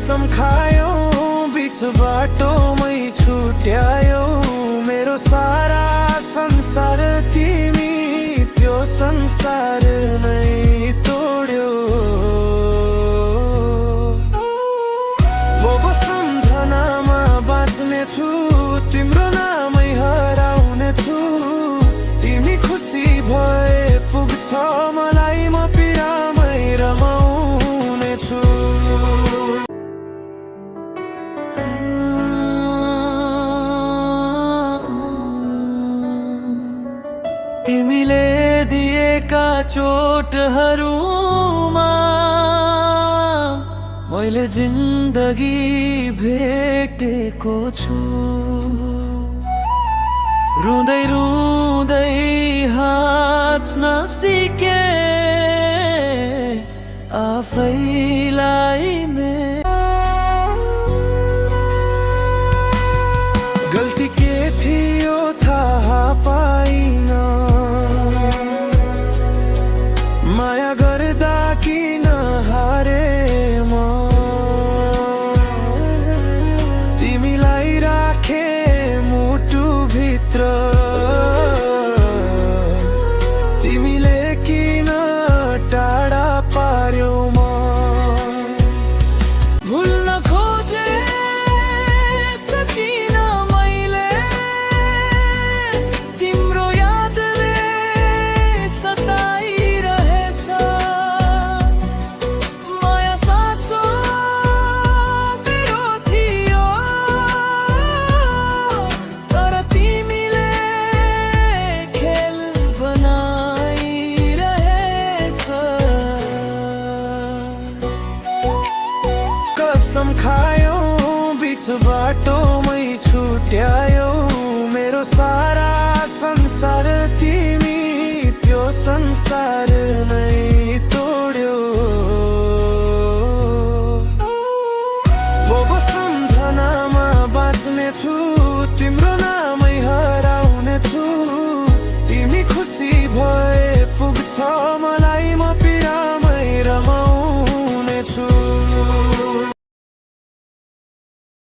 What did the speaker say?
कसम खायौ बीच बाटोमै छुट्यायौ मेरो सारा संसार तिमी त्यो संसार नै तोड्यौ। म सम्झनामा बाँच्ने छु तिम्रो नामै हराउने छु तिमी खुसी भए पुग्छ मलाई म पिरामै रमाउने छु। तिमीले दिएका चोटहरूमा मैले जिन्दगी भेटेको छु। रुँदै रुँदै हाँस्न सिके आफैलाई गल्ती के थियो थाहा पाइन माया गर्दा किन हारे म तिमीलाई राखे मुटु भित्र तिमीले किन टाढा पार्यौ म भुल्न खोजे सकिन मैले तिम्रो यादले सताइरहेछ माया साँचो मेरो थियो तर तिमीले खेल बनाइरहेछ। कसम खायौ बीच बाटोमै छुट्यायौ मेरो सारा संसार तिमी त्यो संसार नै तोड्यौ। म सम्झनामा बाँच्ने छु तिम्रो नामै हराउने छु तिमी खुसी भए